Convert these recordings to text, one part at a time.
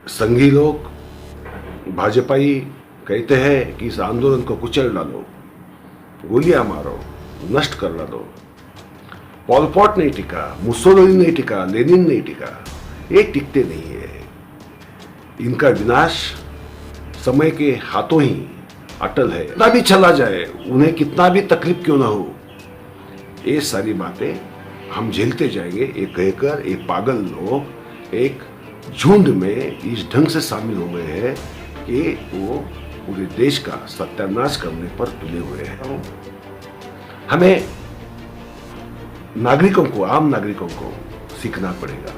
संघी लोग भाजपाई कहते हैं कि इस आंदोलन को कुचल डालो, गोलियां मारो, नष्ट कर डालो। पॉल पॉट नहीं टिका, मुसोलिनी नहीं टिका, लेनिन नहीं टिका, ये टिकते नहीं है। इनका विनाश समय के हाथों ही अटल है। कितना भी चला जाए, उन्हें कितना भी तकलीफ क्यों ना हो, ये सारी बातें हम झेलते जाएंगे। ये कहकर ये पागल लोग एक झुंड में इस ढंग से शामिल हो गए हैं कि वो पूरे देश का सत्यानाश करने पर तुले हुए हैं। हमें नागरिकों को, आम नागरिकों को सीखना पड़ेगा।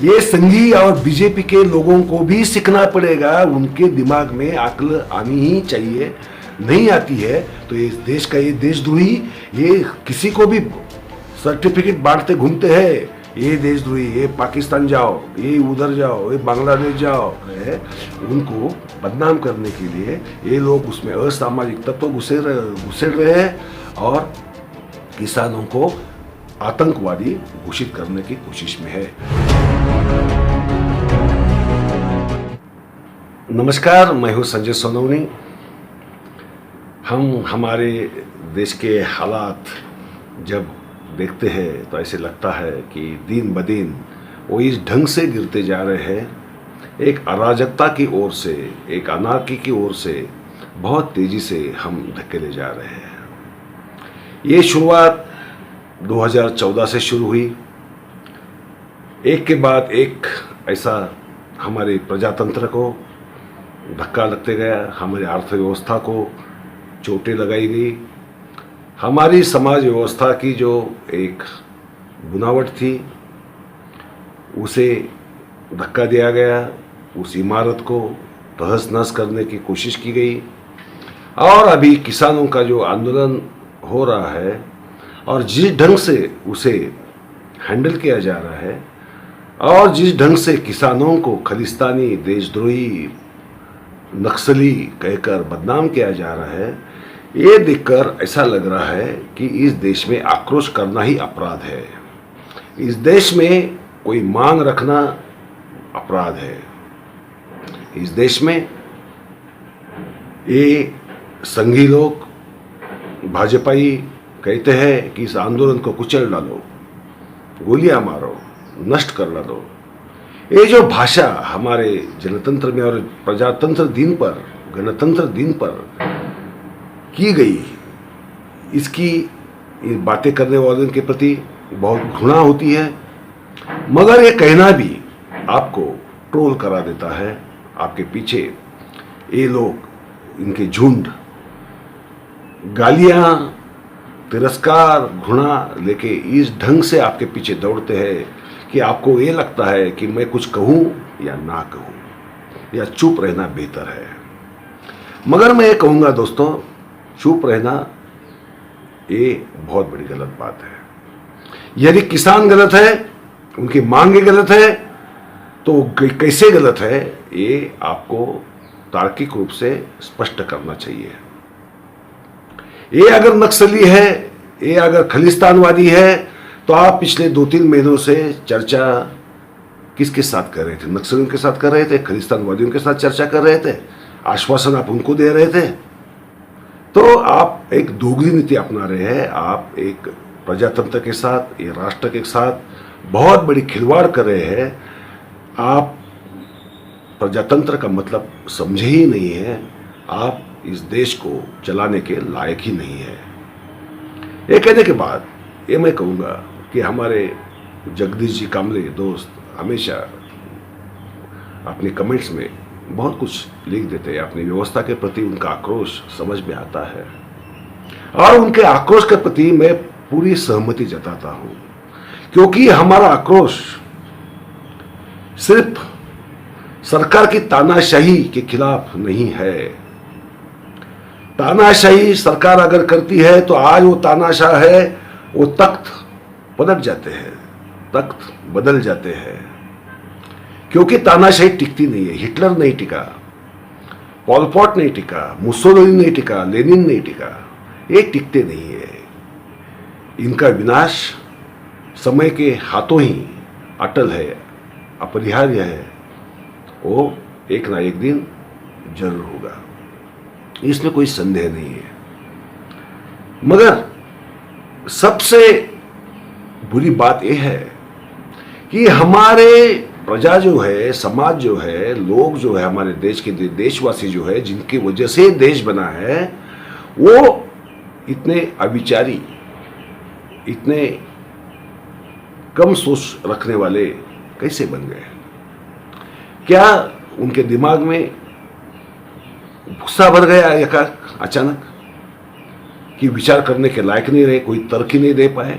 ये संघी और बीजेपी के लोगों को भी सीखना पड़ेगा। उनके दिमाग में अक्ल आनी ही चाहिए। नहीं आती है तो इस देश का, ये देशद्रोही, ये किसी को भी सर्टिफिकेट बांटते घूमते हैं, ये देशद्रोही, ये पाकिस्तान जाओ, ये उधर जाओ, ये बांग्लादेश जाओ, उनको बदनाम करने के लिए ये लोग उसमें असामाजिक तत्व घुसेड़ रहे हैं और किसानों को आतंकवादी घोषित करने की कोशिश में है। नमस्कार, मैं हूं संजय सोनवनी। हम हमारे देश के हालात जब देखते हैं तो ऐसे लगता है कि दिन ब दिन वो इस ढंग से गिरते जा रहे हैं, एक अराजकता की ओर से, एक अनार्की की ओर से बहुत तेजी से हम धकेले जा रहे हैं। ये शुरुआत 2014 से शुरू हुई। एक के बाद एक ऐसा हमारे प्रजातंत्र को धक्का लगते गया, हमारी अर्थव्यवस्था को चोटें लगाई गई, हमारी समाज व्यवस्था की जो एक बुनावट थी उसे धक्का दिया गया, उस इमारत को तहस नहस करने की कोशिश की गई। और अभी किसानों का जो आंदोलन हो रहा है और जिस ढंग से उसे हैंडल किया जा रहा है और जिस ढंग से किसानों को खालिस्तानी, देशद्रोही, नक्सली कहकर बदनाम किया जा रहा है, ये देखकर ऐसा लग रहा है कि इस देश में आक्रोश करना ही अपराध है। इस देश में कोई मांग रखना अपराध है। इस देश में ये संघी लोग भाजपाई कहते हैं कि इस आंदोलन को कुचल डालो, गोलियां मारो, नष्ट कर डालो। ये जो भाषा हमारे जनतंत्र में और प्रजातंत्र दिन पर, गणतंत्र दिन पर की गई, इसकी बातें करने वालों के प्रति बहुत घृणा होती है। मगर ये कहना भी आपको ट्रोल करा देता है। आपके पीछे ये लोग, इनके झुंड गालियां, तिरस्कार, घृणा लेके इस ढंग से आपके पीछे दौड़ते हैं कि आपको ये लगता है कि मैं कुछ कहूं या ना कहूं या चुप रहना बेहतर है। मगर मैं ये कहूंगा दोस्तों, चुप रहना ये बहुत बड़ी गलत बात है। यदि किसान गलत है, उनकी मांगे गलत है, तो कैसे गलत है ये आपको तार्किक रूप से स्पष्ट करना चाहिए। ये अगर नक्सली है, ये अगर खालिस्तानवादी है, तो आप पिछले 2-3 महीनों से चर्चा किसके साथ कर रहे थे? नक्सलियों के साथ कर रहे थे, खालिस्तानवादियों के साथ चर्चा कर रहे थे, आश्वासन आप उनको दे रहे थे। तो आप एक दोगली नीति अपना रहे हैं। आप एक प्रजातंत्र के साथ, ये राष्ट्र के साथ बहुत बड़ी खिलवाड़ कर रहे हैं। आप प्रजातंत्र का मतलब समझे ही नहीं है। आप इस देश को चलाने के लायक ही नहीं है। ये कहने के बाद ये मैं कहूँगा कि हमारे जगदीश जी कामले दोस्त हमेशा अपने कमेंट्स में बहुत कुछ लिख देते हैं। अपनी व्यवस्था के प्रति उनका आक्रोश समझ में आता है और उनके आक्रोश के प्रति मैं पूरी सहमति जताता हूं, क्योंकि हमारा आक्रोश सिर्फ सरकार की तानाशाही के खिलाफ नहीं है। तानाशाही सरकार अगर करती है तो आज वो तानाशाह है, वो तख्त पलट जाते हैं, तख्त बदल जाते हैं, क्योंकि तानाशाही टिकती नहीं है। हिटलर नहीं टिका, पॉल पॉट नहीं टिका, मुसोलिनी नहीं टिका, लेनिन नहीं टिका, ये टिकते नहीं है। इनका विनाश समय के हाथों ही अटल है, अपरिहार्य है। वो एक ना एक दिन जरूर होगा, इसमें कोई संदेह नहीं है। मगर सबसे बुरी बात यह है कि हमारे प्रजा जो है, समाज जो है, लोग जो है, हमारे देश के देशवासी जो है, जिनकी वजह से देश बना है, वो इतने अविचारी, इतने कम सोच रखने वाले कैसे बन गए? क्या उनके दिमाग में गुस्सा भर गया अचानक कि विचार करने के लायक नहीं रहे, कोई तर्क ही नहीं दे पाए?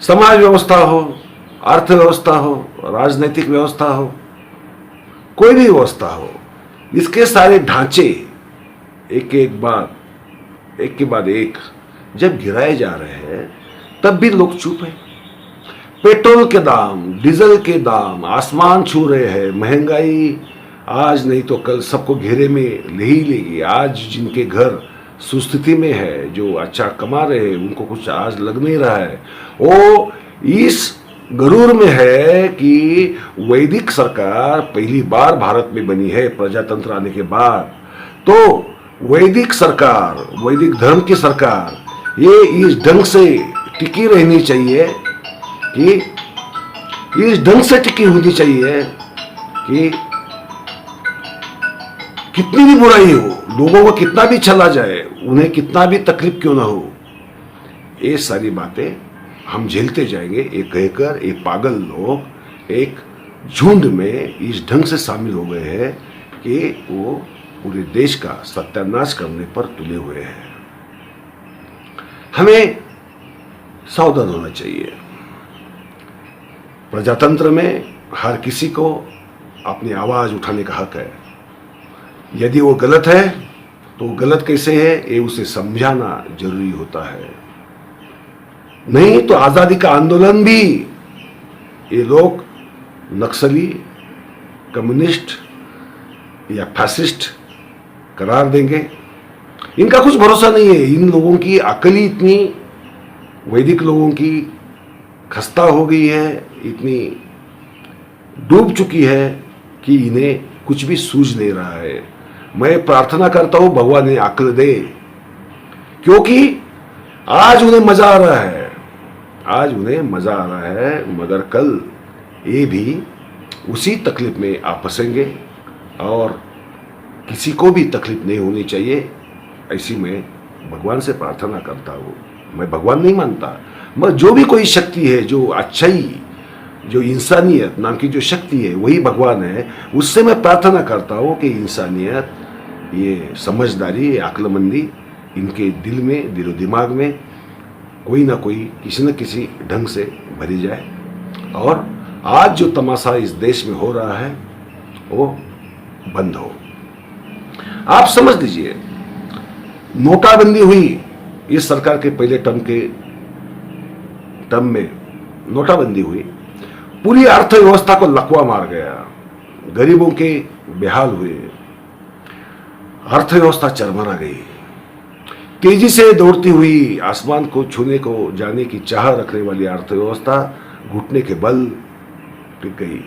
समाज व्यवस्था हो, अर्थव्यवस्था हो, राजनीतिक व्यवस्था हो, कोई भी व्यवस्था हो, इसके सारे ढांचे एक के बाद एक जब गिराए जा रहे हैं, तब भी लोग चुप हैं। पेट्रोल के दाम, डीजल के दाम आसमान छू रहे हैं। महंगाई आज नहीं तो कल सबको घेरे में ले ही लेगी। आज जिनके घर सुस्थिति में है, जो अच्छा कमा रहे हैं, उनको कुछ आज लग नहीं रहा है। वो इस गरूर में है कि वैदिक सरकार पहली बार भारत में बनी है प्रजातंत्र आने के बाद, तो वैदिक सरकार, वैदिक धर्म की सरकार, ये इस ढंग से टिकी रहनी चाहिए कि इस ढंग से टिकी होनी चाहिए कि कितनी भी बुराई हो, लोगों को कितना भी चला जाए, उन्हें कितना भी तकलीफ क्यों ना हो, ये सारी बातें हम झेलते जाएंगे। एक कहकर ये पागल लोग एक झुंड में इस ढंग से शामिल हो गए हैं कि वो पूरे देश का सत्यानाश करने पर तुले हुए हैं। हमें सावधान होना चाहिए। प्रजातंत्र में हर किसी को अपनी आवाज उठाने का हक है। यदि वो गलत है तो गलत कैसे है, ये उसे समझाना जरूरी होता है। नहीं तो आजादी का आंदोलन भी ये लोग नक्सली, कम्युनिस्ट या फैसिस्ट करार देंगे। इनका कुछ भरोसा नहीं है। इन लोगों की अकल ही इतनी, वैदिक लोगों की खस्ता हो गई है, इतनी डूब चुकी है कि इन्हें कुछ भी सूझ नहीं रहा है। मैं प्रार्थना करता हूं भगवान ने अकल दे, क्योंकि आज उन्हें मजा आ रहा है, आज उन्हें मजा आ रहा है, मगर कल ये भी उसी तकलीफ में आ फंसेंगे और किसी को भी तकलीफ नहीं होनी चाहिए, ऐसी मैं भगवान से प्रार्थना करता हूँ। मैं भगवान नहीं मानता, मगर जो भी कोई शक्ति है, जो अच्छाई, जो इंसानियत नाम की जो शक्ति है, वही भगवान है। उससे मैं प्रार्थना करता हूँ कि इंसानियत, ये समझदारी, ये अक्लमंदी इनके दिल में, दिलो दिमाग में कोई ना कोई, किसी न किसी ढंग से भरी जाए और आज जो तमाशा इस देश में हो रहा है वो बंद हो। आप समझ लीजिए, नोटाबंदी हुई इस सरकार के पहले टर्म में नोटाबंदी हुई, पूरी अर्थव्यवस्था को लकवा मार गया, गरीबों के बेहाल हुए, अर्थव्यवस्था चरमरा गई। तेजी से दौड़ती हुई, आसमान को छूने को जाने की चाह रखने वाली अर्थव्यवस्था घुटने के बल टिक गई।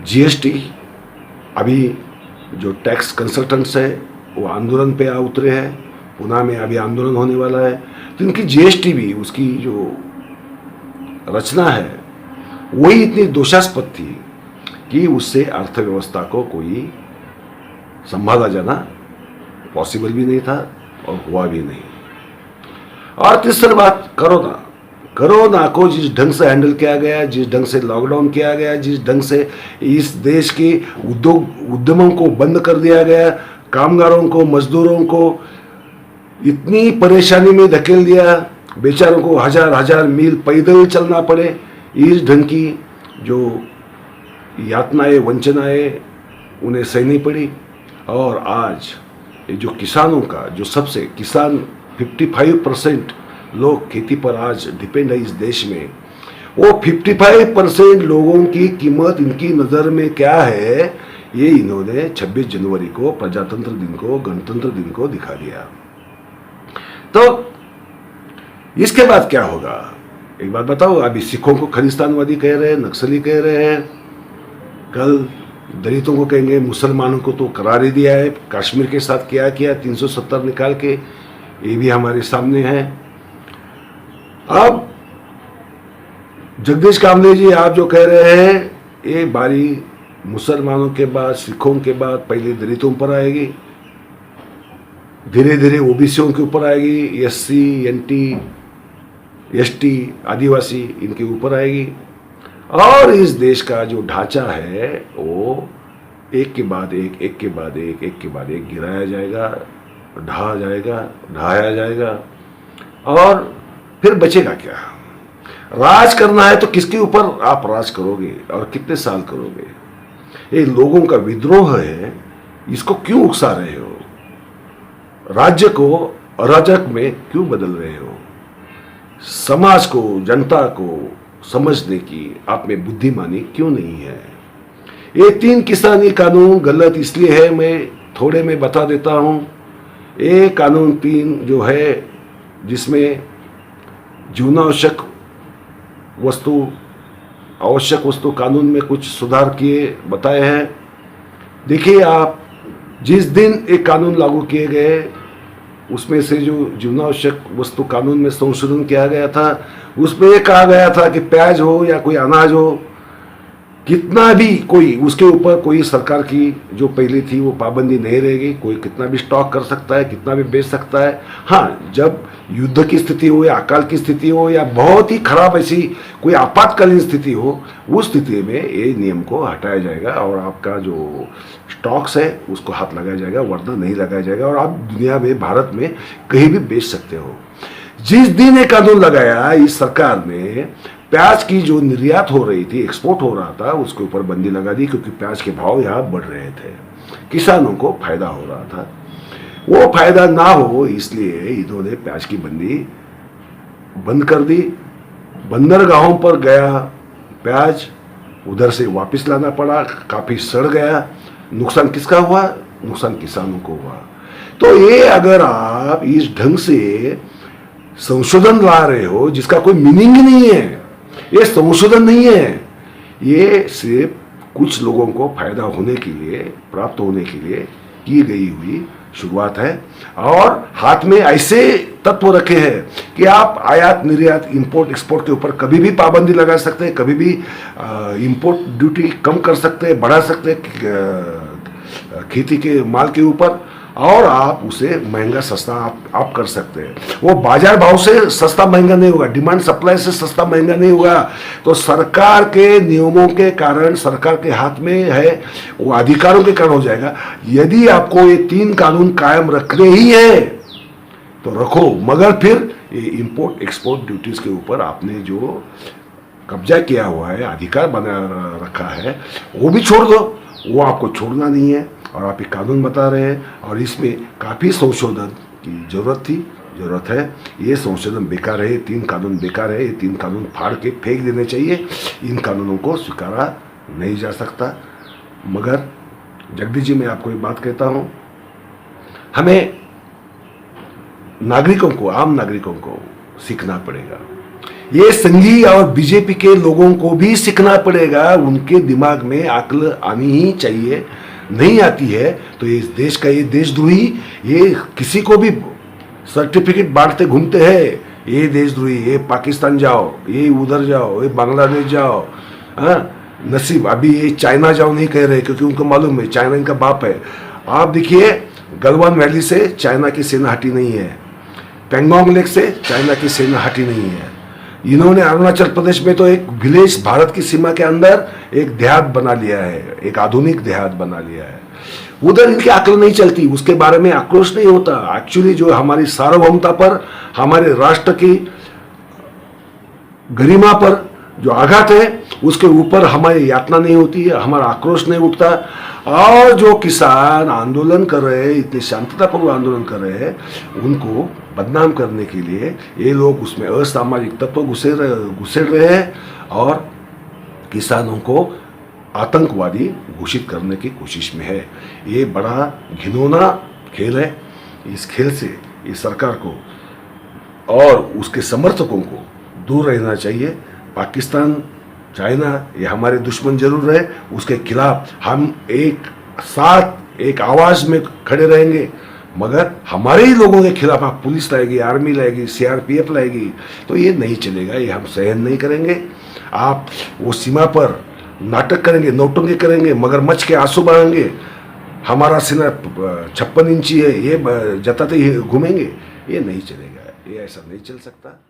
जीएसटी, अभी जो टैक्स कंसल्टेंट्स है वो आंदोलन पे आ उतरे हैं, पुणे में अभी आंदोलन होने वाला है। तो इनकी जीएसटी भी, उसकी जो रचना है वही इतनी दोषास्पद थी कि उससे अर्थव्यवस्था को कोई संभाला जाना पॉसिबल भी नहीं था और हुआ भी नहीं। और तीसरी बात, कोरोना को जिस ढंग से हैंडल किया गया, जिस ढंग से लॉकडाउन किया गया, जिस ढंग से इस देश के उद्यमों को बंद कर दिया गया, कामगारों को, मजदूरों को इतनी परेशानी में धकेल दिया, बेचारों को हजार मील पैदल चलना पड़े, इस ढंग की जो यातनाएं, वंचनाएं उन्हें सहनी पड़ी। और आज ये जो किसानों का, जो सबसे किसान 55% लोग खेती पर आज डिपेंड है इस देश में, वो 55% लोगों की कीमत इनकी नज़र में क्या है, ये इन्होंने 26 जनवरी को, प्रजातंत्र दिन को, गणतंत्र दिन को दिखा दिया। तो इसके बाद क्या होगा? एक बात बताओ, अभी सिखों को खालिस्तानवादी कह रहे हैं, नक्सली कह रहे हैं, कल दलितों को कहेंगे, मुसलमानों को तो करार ही दिया है, कश्मीर के साथ क्या किया 370 निकाल के, ये भी हमारे सामने है। अब जगदीश कामले जी, आप जो कह रहे हैं, ये बारी मुसलमानों के बाद, सिखों के बाद पहले दलितों पर आएगी, धीरे धीरे ओबीसीयों के ऊपर आएगी, एससी, एनटी, एसटी, आदिवासी, इनके ऊपर आएगी। और इस देश का जो ढांचा है वो एक के बाद एक के बाद एक के बाद एक गिराया जाएगा, ढाया जाएगा। और फिर बचेगा क्या? राज करना है तो किसके ऊपर आप राज करोगे और कितने साल करोगे? ये लोगों का विद्रोह है, इसको क्यों उकसा रहे हो? राज्य को अराजक में क्यों बदल रहे हो? समाज को, जनता को समझने की आप में बुद्धिमानी क्यों नहीं है? ये 3 किसानी कानून गलत इसलिए है, मैं थोड़े में बता देता हूं। ये कानून 3 जो है, जिसमें जीवनावश्यक आवश्यक वस्तु कानून में कुछ सुधार किए बताए हैं। देखिए, आप जिस दिन एक कानून लागू किए गए, उसमें से जो जीवनावश्यक वस्तु कानून में संशोधन किया गया था, उसमें यह कहा गया था कि प्याज हो या कोई अनाज हो, कितना भी कोई उसके ऊपर कोई सरकार की जो पहले थी वो पाबंदी नहीं रहेगी। कोई कितना भी स्टॉक कर सकता है, कितना भी बेच सकता है। हाँ, जब युद्ध की स्थिति हो या अकाल की स्थिति हो या बहुत ही खराब ऐसी कोई आपातकालीन स्थिति हो, उस स्थिति में ये नियम को हटाया जाएगा और आपका जो स्टॉक्स है उसको हाथ लगाया जाएगा, वरना नहीं लगाया जाएगा और आप दुनिया में, भारत में कहीं भी बेच सकते हो। जिस दिन ये कानून लगाया इस सरकार ने, प्याज की जो निर्यात हो रही थी, एक्सपोर्ट हो रहा था, उसके ऊपर बंदी लगा दी, क्योंकि प्याज के भाव यहाँ बढ़ रहे थे, किसानों को फायदा हो रहा था। वो फायदा ना हो इसलिए इन्होंने प्याज की बंदी बंद कर दी। बंदरगाहों पर गया प्याज, उधर से वापस लाना पड़ा, काफी सड़ गया। नुकसान किसका हुआ? नुकसान किसानों को हुआ। तो ये अगर आप इस ढंग से संशोधन ला रहे हो जिसका कोई मीनिंग नहीं है, ये संशोधन नहीं है, ये सिर्फ कुछ लोगों को फायदा होने के लिए, प्राप्त होने के लिए की गई हुई शुरुआत है। और हाथ में ऐसे तत्व रखे हैं कि आप आयात निर्यात, इंपोर्ट एक्सपोर्ट के ऊपर कभी भी पाबंदी लगा सकते हैं, कभी भी इंपोर्ट ड्यूटी कम कर सकते हैं, बढ़ा सकते हैं खेती के माल के ऊपर, और आप उसे महंगा सस्ता आप कर सकते हैं। वो बाजार भाव से सस्ता महंगा नहीं होगा, डिमांड सप्लाई से सस्ता महंगा नहीं होगा। तो सरकार के नियमों के कारण, सरकार के हाथ में है, वो अधिकारों के कारण हो जाएगा। यदि आपको ये 3 कानून कायम रखने ही है तो रखो, मगर फिर ये इंपोर्ट एक्सपोर्ट ड्यूटीज के ऊपर आपने जो कब्जा किया हुआ है, अधिकार बना रखा है, वो भी छोड़ दो। वो आपको छोड़ना नहीं है और आप एक कानून बता रहे हैं, और इसमें काफ़ी संशोधन की जरूरत है। ये संशोधन बेकार है, 3 कानून बेकार है। ये 3 कानून फाड़ के फेंक देने चाहिए। इन कानूनों को स्वीकारा नहीं जा सकता। मगर जगदीश जी, मैं आपको एक बात कहता हूँ, हमें नागरिकों को, आम नागरिकों को सीखना पड़ेगा। ये संघी और बीजेपी के लोगों को भी सीखना पड़ेगा। उनके दिमाग में अक्ल आनी ही चाहिए। नहीं आती है तो इस देश का, ये देशद्रोही, ये किसी को भी सर्टिफिकेट बांटते घूमते हैं, ये देशद्रोही, ये पाकिस्तान जाओ, ये उधर जाओ, ये बांग्लादेश जाओ। नसीब अभी ये चाइना जाओ नहीं कह रहे, क्योंकि उनको मालूम है चाइना इनका बाप है। आप देखिए, गलवान वैली से चाइना की सेना हटी नहीं है, पेंगोंग लेक से चाइना की सेना हटी नहीं है। इन्होंने अरुणाचल प्रदेश में तो एक विलेज, भारत की सीमा के अंदर एक देहात बना लिया है, एक आधुनिक देहात बना लिया है। उधर इनकी अक्ल नहीं चलती, उसके बारे में आक्रोश नहीं होता। एक्चुअली जो हमारी सार्वभौमता पर, हमारे राष्ट्र की गरिमा पर जो आघात है, उसके ऊपर हमारी यातना नहीं होती है, हमारा आक्रोश नहीं उठता। और जो किसान आंदोलन कर रहे हैं, इतने शांततापूर्वक आंदोलन कर रहे हैं, उनको बदनाम करने के लिए ये लोग उसमें असामाजिक तत्व घुसेड़ रहे हैं और किसानों को आतंकवादी घोषित करने की कोशिश में है। ये बड़ा घिनौना खेल है। इस खेल से इस सरकार को और उसके समर्थकों को दूर रहना चाहिए। पाकिस्तान, चाइना ये हमारे दुश्मन जरूर रहे, उसके खिलाफ हम एक साथ एक आवाज़ में खड़े रहेंगे, मगर हमारे ही लोगों के खिलाफ आप पुलिस लाएगी, आर्मी लाएगी, सीआरपीएफ लाएगी, तो ये नहीं चलेगा, ये हम सहन नहीं करेंगे। आप वो सीमा पर नाटक करेंगे, नौटंकी करेंगे, मगरमच्छ के आंसू बहाएंगे, हमारा सीना 56 इंची है ये जताते ही घूमेंगे, ये नहीं चलेगा, ये ऐसा नहीं चल सकता।